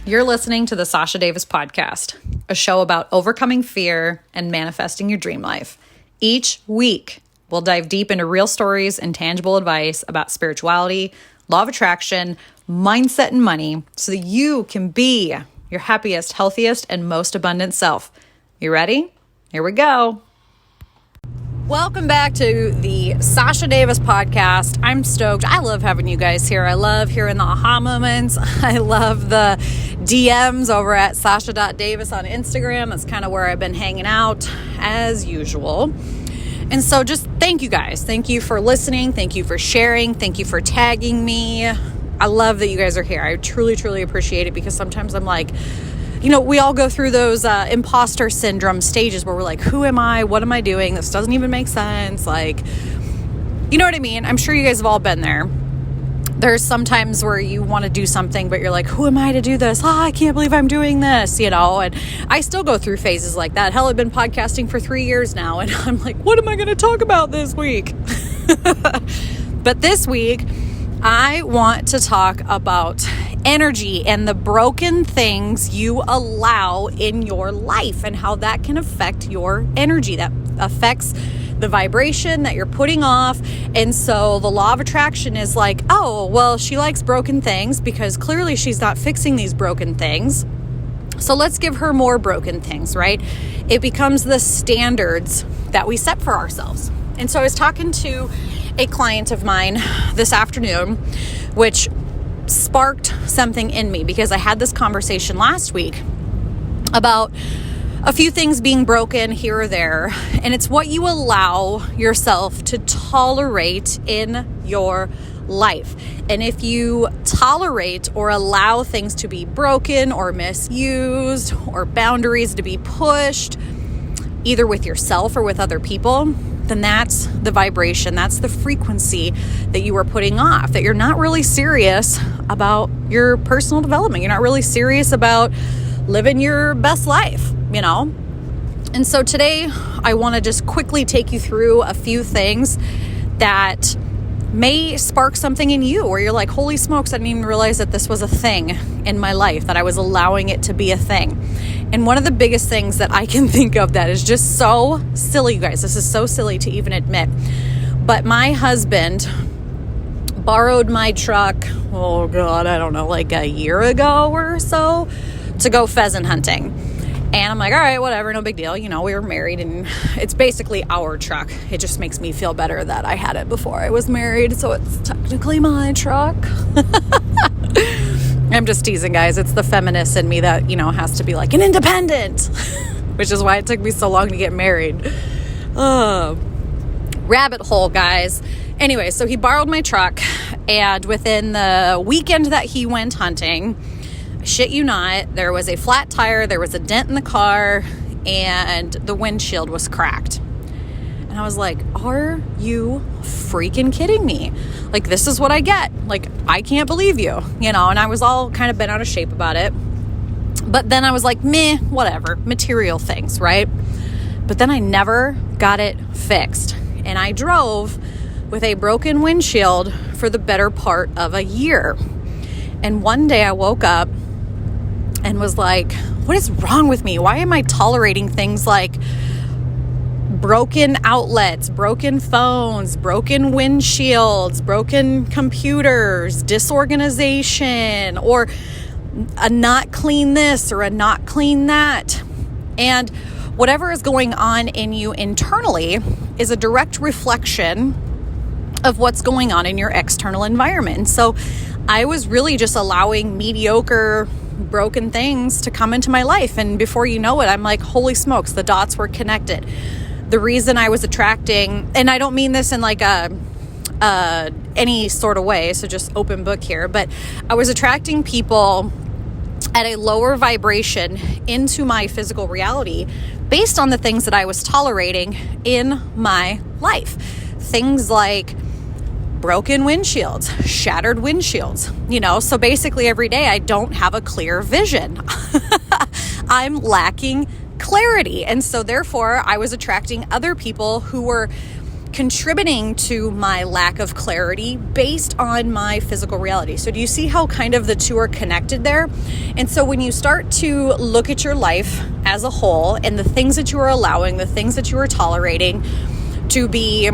You're listening to the Sasha Davis Podcast, a show about overcoming fear and manifesting your dream life. Each week, we'll dive deep into real stories and tangible advice about spirituality, law of attraction, mindset, and money so that you can be your happiest, healthiest, and most abundant self. You ready? Here we go. Welcome back to the Sasha Davis Podcast. I'm stoked. I love having you guys here. I love hearing the aha moments. I love the DMs over at sasha.davis on Instagram. That's kind of where I've been hanging out as usual. And so just thank you guys. Thank you for listening. Thank you for sharing. Thank you for tagging me. I love that you guys are here. I truly, truly appreciate it because sometimes I'm like, we all go through those imposter syndrome stages where we're like, who am I? What am I doing? This doesn't even make sense. Like, you know what I mean? I'm sure you guys have all been there. There's sometimes where you want to do something, but you're like, who am I to do this? I can't believe I'm doing this, and I still go through phases like that. Hell, I've been podcasting for 3 years now, and I'm like, what am I going to talk about this week? But this week, I want to talk about energy and the broken things you allow in your life and how that can affect your energy. That affects the vibration that you're putting off. And so the law of attraction is like, oh, well, she likes broken things because clearly she's not fixing these broken things. So let's give her more broken things, right? It becomes the standards that we set for ourselves. And so I was talking to a client of mine this afternoon, which sparked something in me because I had this conversation last week about a few things being broken here or there. And it's what you allow yourself to tolerate in your life. And if you tolerate or allow things to be broken or misused or boundaries to be pushed, either with yourself or with other people, then that's the vibration, that's the frequency that you are putting off, that you're not really serious about your personal development. You're not really serious about living your best life, And so today I want to just quickly take you through a few things that may spark something in you where you're like, holy smokes, I didn't even realize that this was a thing in my life, that I was allowing it to be a thing. And one of the biggest things that I can think of that is just so silly, you guys, this is so silly to even admit, but my husband borrowed my truck, oh God, I don't know, like a year ago or so to go pheasant hunting. And I'm like, all right, whatever, no big deal. We were married and it's basically our truck. It just makes me feel better that I had it before I was married. So it's technically my truck. I'm just teasing, guys. It's the feminist in me that, has to be like an independent, which is why it took me so long to get married. Rabbit hole, guys. Anyway, so he borrowed my truck, and within the weekend that he went hunting, shit you not, there was a flat tire, there was a dent in the car, and the windshield was cracked. And I was like, are you freaking kidding me? Like, this is what I get. Like, I can't believe you, and I was all kind of bent out of shape about it. But then I was like, meh, whatever, material things, right? But then I never got it fixed. And I drove with a broken windshield for the better part of a year. And one day I woke up and was like, what is wrong with me? Why am I tolerating things like broken outlets, broken phones, broken windshields, broken computers, disorganization, or a not clean this or a not clean that? And whatever is going on in you internally is a direct reflection of what's going on in your external environment. And so I was really just allowing mediocre, broken things to come into my life. And before you know it, I'm like, holy smokes, the dots were connected. The reason I was attracting, and I don't mean this in like any sort of way, so just open book here, but I was attracting people at a lower vibration into my physical reality based on the things that I was tolerating in my life. Things like broken windshields, shattered windshields, so basically every day I don't have a clear vision. I'm lacking clarity. And so therefore I was attracting other people who were contributing to my lack of clarity based on my physical reality. So do you see how kind of the two are connected there? And so when you start to look at your life as a whole and the things that you are allowing, the things that you are tolerating to be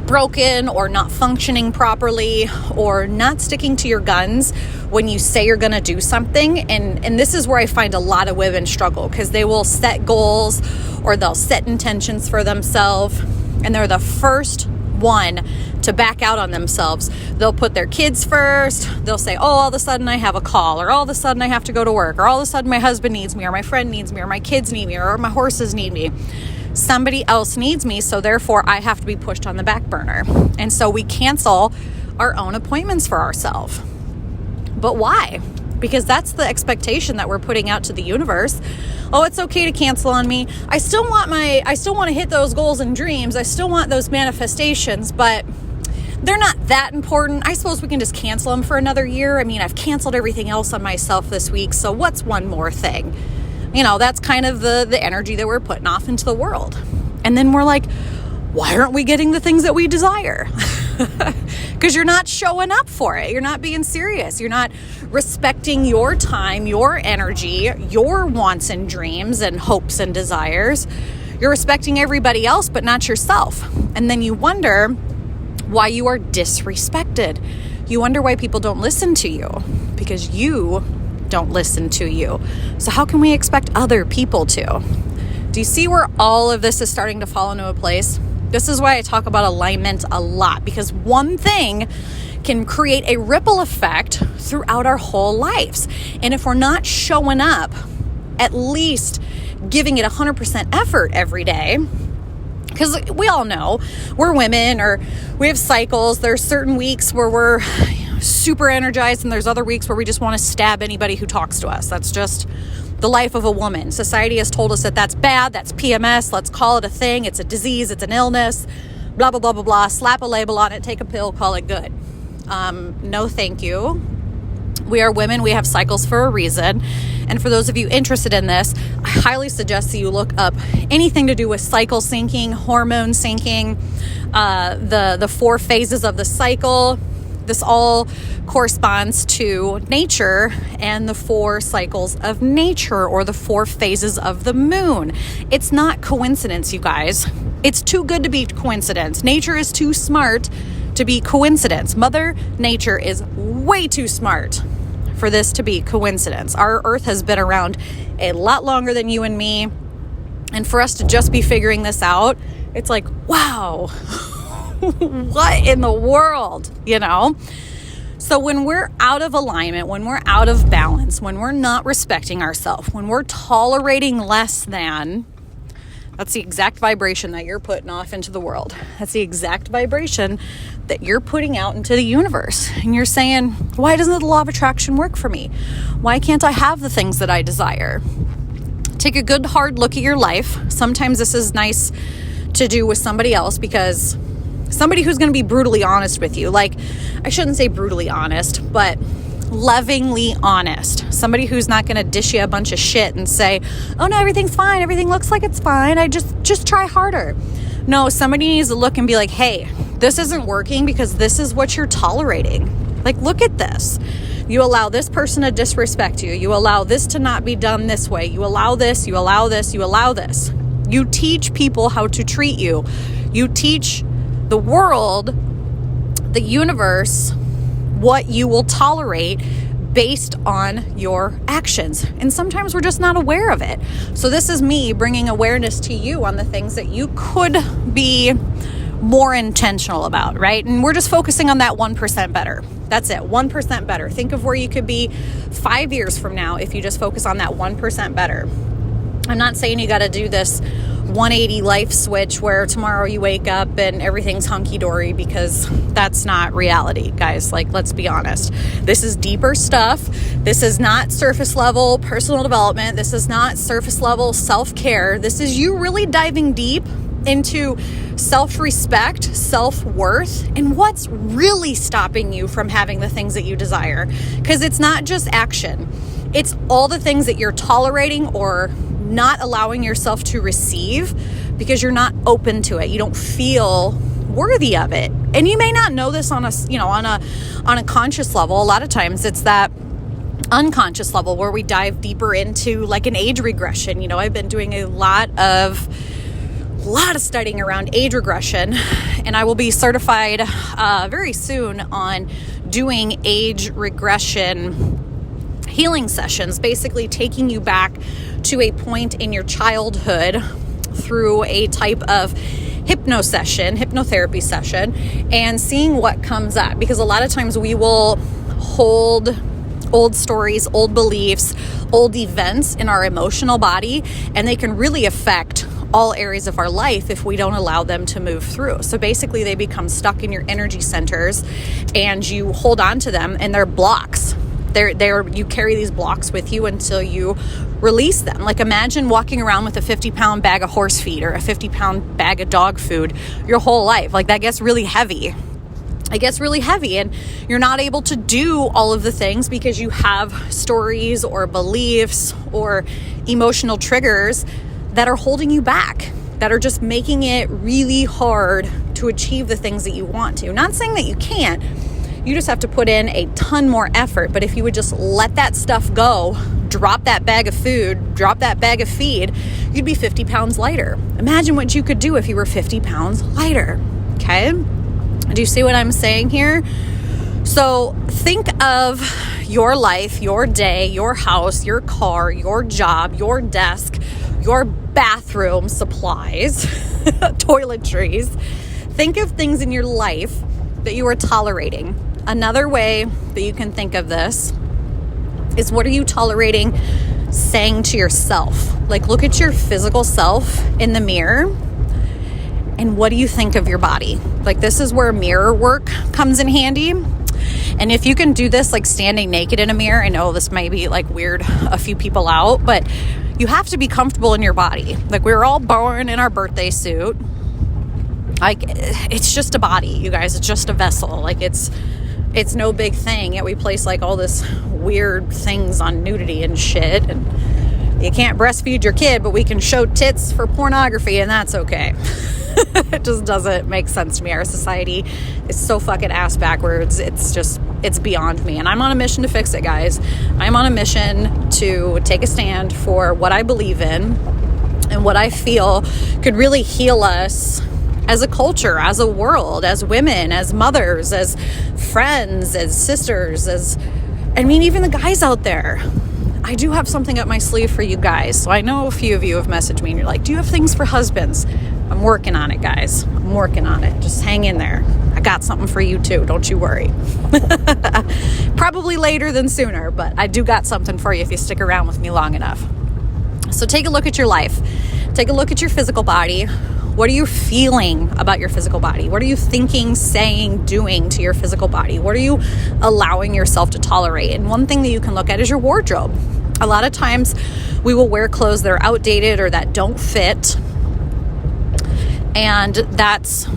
broken or not functioning properly or not sticking to your guns when you say you're going to do something. And this is where I find a lot of women struggle, because they will set goals or they'll set intentions for themselves, and they're the first one to back out on themselves. They'll put their kids first. They'll say, oh, all of a sudden I have a call, or all of a sudden I have to go to work, or all of a sudden my husband needs me, or my friend needs me, or my kids need me, or my horses need me. Somebody else needs me, so therefore I have to be pushed on the back burner. And so we cancel our own appointments for ourselves. But why? Because that's the expectation that we're putting out to the universe. Oh, it's okay to cancel on me. I still want to hit those goals and dreams. I still want those manifestations, but they're not that important. I suppose we can just cancel them for another year. I mean, I've canceled everything else on myself this week, so what's one more thing? That's kind of the energy that we're putting off into the world. And then we're like, why aren't we getting the things that we desire? Because you're not showing up for it. You're not being serious. You're not respecting your time, your energy, your wants and dreams and hopes and desires. You're respecting everybody else, but not yourself. And then you wonder why you are disrespected. You wonder why people don't listen to you, because you don't listen to you. So how can we expect other people to? Do you see where all of this is starting to fall into a place? This is why I talk about alignment a lot, because one thing can create a ripple effect throughout our whole lives. And if we're not showing up, at least giving it 100% effort every day, because we all know we're women, or we have cycles. There's certain weeks where we're super energized, and there's other weeks where we just want to stab anybody who talks to us. That's just the life of a woman. Society has told us that that's bad, that's PMS, let's call it a thing, it's a disease, it's an illness, blah, blah, blah, blah, blah, slap a label on it, take a pill, call it good. No, thank you. We are women, we have cycles for a reason. And for those of you interested in this, I highly suggest that you look up anything to do with cycle syncing, hormone syncing, the 4 phases of the cycle. This all corresponds to nature and the 4 cycles of nature, or the 4 phases of the moon. It's not coincidence, you guys. It's too good to be coincidence. Nature is too smart to be coincidence. Mother Nature is way too smart for this to be coincidence. Our Earth has been around a lot longer than you and me. And for us to just be figuring this out, it's like, wow. What in the world, So when we're out of alignment, when we're out of balance, when we're not respecting ourselves, when we're tolerating less than, that's the exact vibration that you're putting off into the world. That's the exact vibration that you're putting out into the universe. And you're saying, why doesn't the law of attraction work for me? Why can't I have the things that I desire? Take a good hard look at your life. Sometimes this is nice to do with somebody else, because somebody who's going to be brutally honest with you. Like, I shouldn't say brutally honest, but lovingly honest. Somebody who's not going to dish you a bunch of shit and say, oh no, everything's fine. Everything looks like it's fine. I just try harder. No, somebody needs to look and be like, hey, this isn't working because this is what you're tolerating. Like, look at this. You allow this person to disrespect you. You allow this to not be done this way. You allow this, you allow this, you allow this. You teach people how to treat you. You teach the world, the universe, what you will tolerate based on your actions. And sometimes we're just not aware of it. So this is me bringing awareness to you on the things that you could be more intentional about, right? And we're just focusing on that 1% better. That's it, 1% better. Think of where you could be 5 years from now if you just focus on that 1% better. I'm not saying you got to do this 180 life switch where tomorrow you wake up and everything's hunky-dory, because that's not reality, guys. Like, let's be honest. This is deeper stuff. This is not surface level personal development. This is not surface level self-care. This is you really diving deep into self-respect, self-worth, and what's really stopping you from having the things that you desire. Because it's not just action. It's all the things that you're tolerating or not allowing yourself to receive because you're not open to it. You don't feel worthy of it. And you may not know this on a conscious level. A lot of times it's that unconscious level where we dive deeper into like an age regression. I've been doing a lot of studying around age regression, and I will be certified very soon on doing age regression healing sessions, basically taking you back to a point in your childhood through a type of hypnotherapy session, and seeing what comes up. Because a lot of times we will hold old stories, old beliefs, old events in our emotional body, and they can really affect all areas of our life if we don't allow them to move through. So basically they become stuck in your energy centers, and you hold on to them, and they're blocks. You carry these blocks with you until you release them. Like imagine walking around with a 50-pound bag of horse feed or a 50-pound bag of dog food your whole life. Like that gets really heavy. It gets really heavy, and you're not able to do all of the things because you have stories or beliefs or emotional triggers that are holding you back, that are just making it really hard to achieve the things that you want to. Not saying that you can't. You just have to put in a ton more effort. But if you would just let that stuff go, drop that bag of food, drop that bag of feed, you'd be 50 pounds lighter. Imagine what you could do if you were 50 pounds lighter. Okay? Do you see what I'm saying here? So think of your life, your day, your house, your car, your job, your desk, your bathroom supplies, toiletries. Think of things in your life that you are tolerating. Another way that you can think of this is, what are you tolerating saying to yourself? Like, look at your physical self in the mirror, and what do you think of your body? Like, this is where mirror work comes in handy. And if you can do this, like standing naked in a mirror, I know this might be like weird a few people out, but you have to be comfortable in your body. Like, we were all born in our birthday suit. Like, it's just a body, you guys. It's just a vessel. Like, it's no big thing. Yet we place like all this weird things on nudity and shit. And you can't breastfeed your kid, but we can show tits for pornography, and that's okay. It just doesn't make sense to me. Our society is so fucking ass backwards. It's beyond me. And I'm on a mission to fix it, guys. I'm on a mission to take a stand for what I believe in and what I feel could really heal us as a culture, as a world, as women, as mothers, as friends, as sisters, even the guys out there. I do have something up my sleeve for you guys. So I know a few of you have messaged me and you're like, do you have things for husbands? I'm working on it, guys. I'm working on it. Just hang in there. I got something for you too. Don't you worry. Probably later than sooner, but I do got something for you if you stick around with me long enough. So take a look at your life. Take a look at your physical body. What are you feeling about your physical body? What are you thinking, saying, doing to your physical body? What are you allowing yourself to tolerate? And one thing that you can look at is your wardrobe. A lot of times we will wear clothes that are outdated or that don't fit. And that's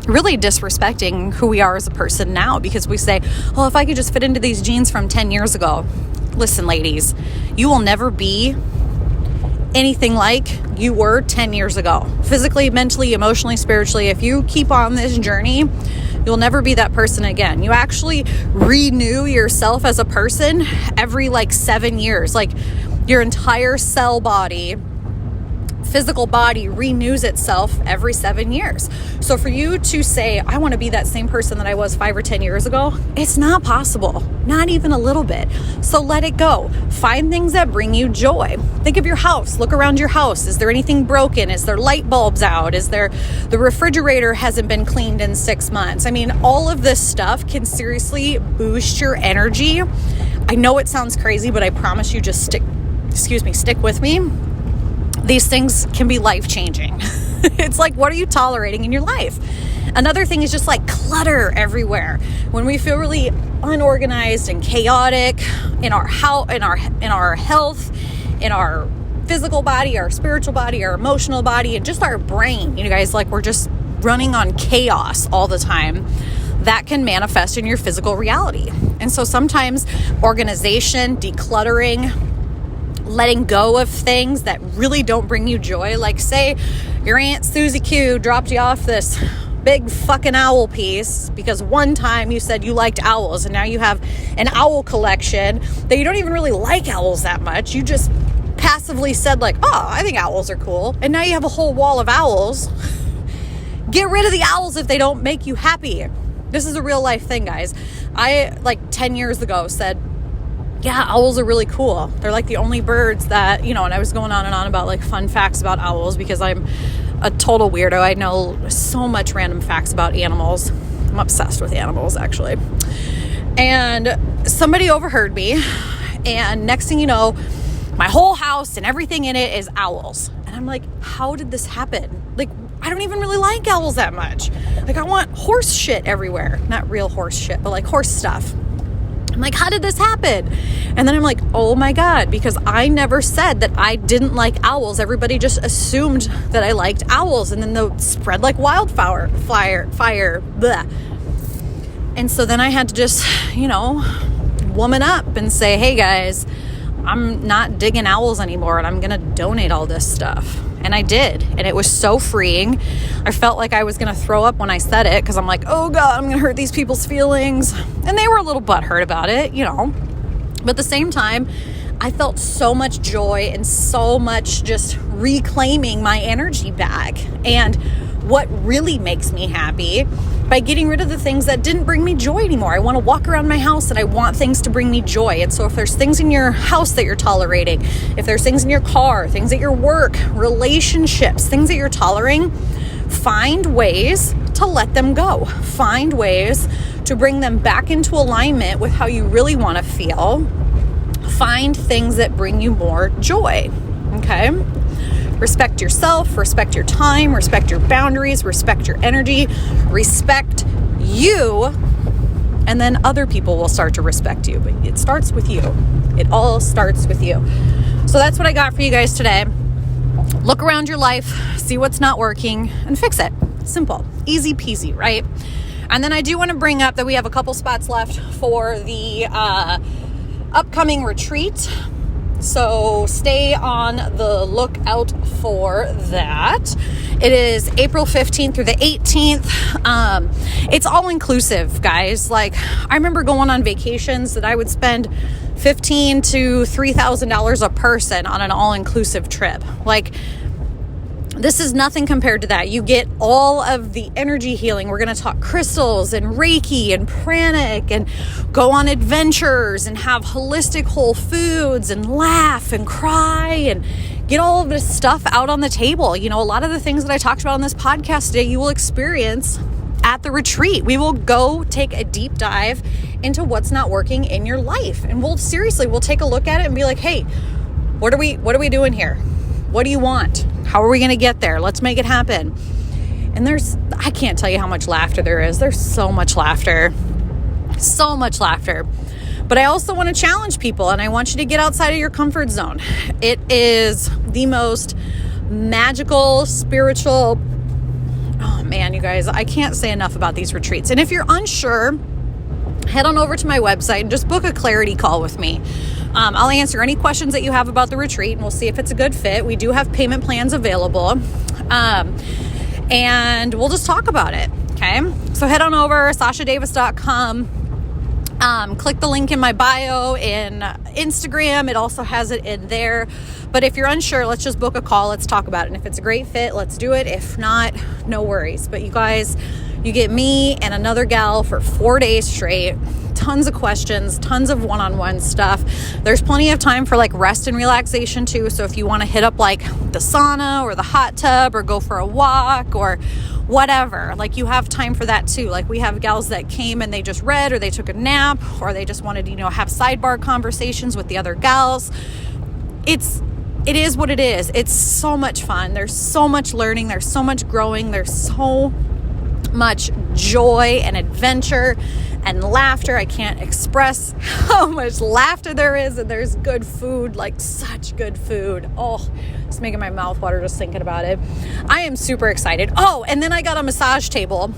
really disrespecting who we are as a person now, because we say, well, if I could just fit into these jeans from 10 years ago. Listen, ladies, you will never be anything like you were 10 years ago. Physically, mentally, emotionally, spiritually. If you keep on this journey, you'll never be that person again. You actually renew yourself as a person every 7 years. Like, your entire cell body, physical body renews itself every 7 years. So for you to say, I want to be that same person that I was 5 or 10 years ago, it's not possible. Not even a little bit. So let it go. Find things that bring you joy. Think of your house. Look around your house. Is there anything broken? Is there light bulbs out? Is there the refrigerator hasn't been cleaned in 6 months? All of this stuff can seriously boost your energy. I know it sounds crazy, but I promise you, just stick with me. These things can be life-changing. It's like, what are you tolerating in your life? Another thing is just clutter everywhere. When we feel really unorganized and chaotic in our health, in our physical body, our spiritual body, our emotional body, and just our brain, you guys, we're just running on chaos all the time. That can manifest in your physical reality. And so sometimes organization, decluttering, letting go of things that really don't bring you joy. Like, say your Aunt Susie Q dropped you off this big fucking owl piece because one time you said you liked owls, and now you have an owl collection that you don't even really like owls that much. You just passively said like, oh, I think owls are cool. And now you have a whole wall of owls. Get rid of the owls if they don't make you happy. This is a real life thing, guys. I, like 10 years ago, said, yeah, owls are really cool. They're like the only birds that, and I was going on and on about like fun facts about owls because I'm a total weirdo. I know so much random facts about animals. I'm obsessed with animals, actually. And somebody overheard me, and next thing you know, my whole house and everything in it is owls. And I'm like, how did this happen? Like, I don't even really like owls that much. Like, I want horse shit everywhere. Not real horse shit, but like horse stuff. I'm like, how did this happen? And then I'm like, oh my God, because I never said that I didn't like owls. Everybody just assumed that I liked owls, and then they spread like wildfire, fire, blah. And so then I had to just, woman up and say, hey guys, I'm not digging owls anymore, and I'm going to donate all this stuff. And I did. And it was so freeing. I felt like I was going to throw up when I said it because I'm like, oh God, I'm going to hurt these people's feelings. And they were a little butthurt about it, But at the same time, I felt so much joy and so much just reclaiming my energy back. And what really makes me happy by getting rid of the things that didn't bring me joy anymore. I want to walk around my house and I want things to bring me joy. And so if there's things in your house that you're tolerating, if there's things in your car, things at your work, relationships, things that you're tolerating, find ways to let them go. Find ways to bring them back into alignment with how you really want to feel. Find things that bring you more joy. Okay? Respect yourself, respect your time, respect your boundaries, respect your energy, respect you, and then other people will start to respect you. But it starts with you. It all starts with you. So that's what I got for you guys today. Look around your life, see what's not working, and fix it. Simple, easy peasy, right? And then I do want to bring up that we have a couple spots left for the upcoming retreat. So stay on the lookout for that. It is April 15th through the 18th. It's all inclusive, guys. Like, I remember going on vacations that I would spend $1,500 to $3,000 a person on an all-inclusive trip. Like, this is nothing compared to that. You get all of the energy healing. We're going to talk crystals and Reiki and pranic and go on adventures and have holistic whole foods and laugh and cry and get all of this stuff out on the table. A lot of the things that I talked about on this podcast today, you will experience at the retreat. We will go take a deep dive into what's not working in your life. And we'll take a look at it and be like, hey, what are we doing here? What do you want? How are we going to get there? Let's make it happen. And I can't tell you how much laughter there is. There's so much laughter. So much laughter. But I also want to challenge people, and I want you to get outside of your comfort zone. It is the most magical, spiritual, oh man, you guys, I can't say enough about these retreats. And if you're unsure, head on over to my website and just book a clarity call with me. I'll answer any questions that you have about the retreat, and we'll see if it's a good fit. We do have payment plans available, and we'll just talk about it, okay? So head on over, sashadavis.com. Click the link in my bio in Instagram. It also has it in there. But if you're unsure, let's just book a call. Let's talk about it. And if it's a great fit, let's do it. If not, no worries. But you guys, you get me and another gal for 4 days straight. Tons of questions, tons of one-on-one stuff. There's plenty of time for like rest and relaxation too. So if you want to hit up like the sauna or the hot tub or go for a walk or whatever, like you have time for that too. Like we have gals that came and they just read or they took a nap or they just wanted to, have sidebar conversations with the other gals. It is what it is. It's so much fun. There's so much learning. There's so much growing. There's so much joy and adventure and laughter. I can't express how much laughter there is, and there's good food, like such good food. Oh, it's making my mouth water just thinking about it. I am super excited. Oh, and then I got a massage table.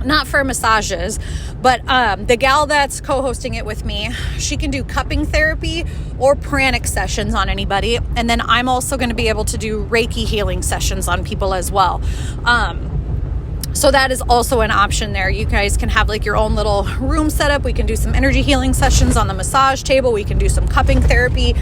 Not for massages, but the gal that's co-hosting it with me, she can do cupping therapy, or pranic sessions on anybody. And then I'm also going to be able to do Reiki healing sessions on people as well. So that is also an option there. You guys can have like your own little room set up. We can do some energy healing sessions on the massage table. We can do some cupping therapy.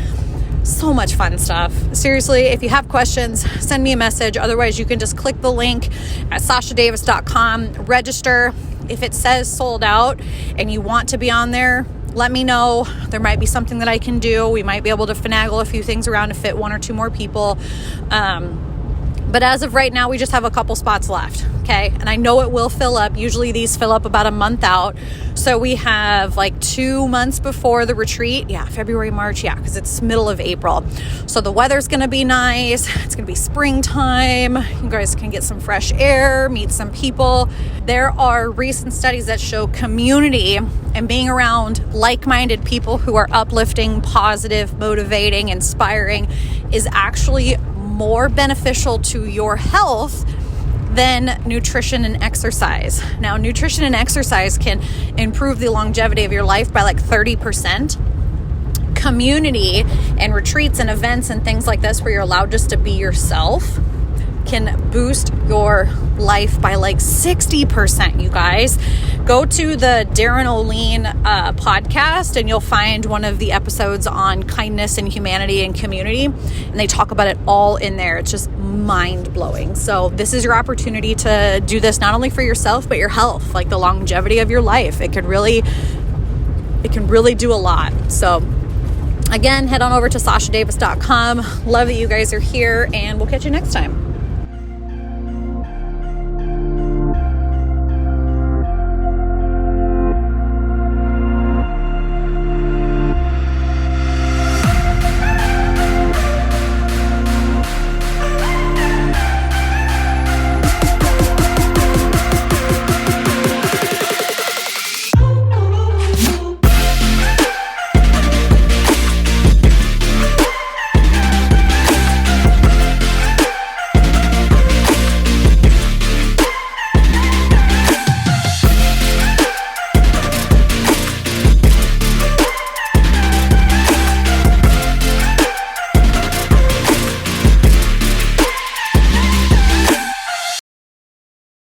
So much fun stuff. Seriously, if you have questions, send me a message. Otherwise, you can just click the link at sashadavis.com, register. If it says sold out and you want to be on there, let me know. There might be something that I can do. We might be able to finagle a few things around to fit 1 or 2 more people. But as of right now, we just have a couple spots left, okay? And I know it will fill up. Usually these fill up about a month out. So we have like 2 months before the retreat. Yeah, February, March, yeah, because it's middle of April. So the weather's going to be nice. It's going to be springtime. You guys can get some fresh air, meet some people. There are recent studies that show community and being around like-minded people who are uplifting, positive, motivating, inspiring is actually more beneficial to your health than nutrition and exercise. Now, nutrition and exercise can improve the longevity of your life by like 30%. Community and retreats and events and things like this where you're allowed just to be yourself can boost your life by like 60%, you guys. Go to the Darren O'Lean podcast and you'll find one of the episodes on kindness and humanity and community. And they talk about it all in there. It's just mind-blowing. So this is your opportunity to do this not only for yourself, but your health, like the longevity of your life. It can really do a lot. So again, head on over to sashadavis.com. Love that you guys are here, and we'll catch you next time.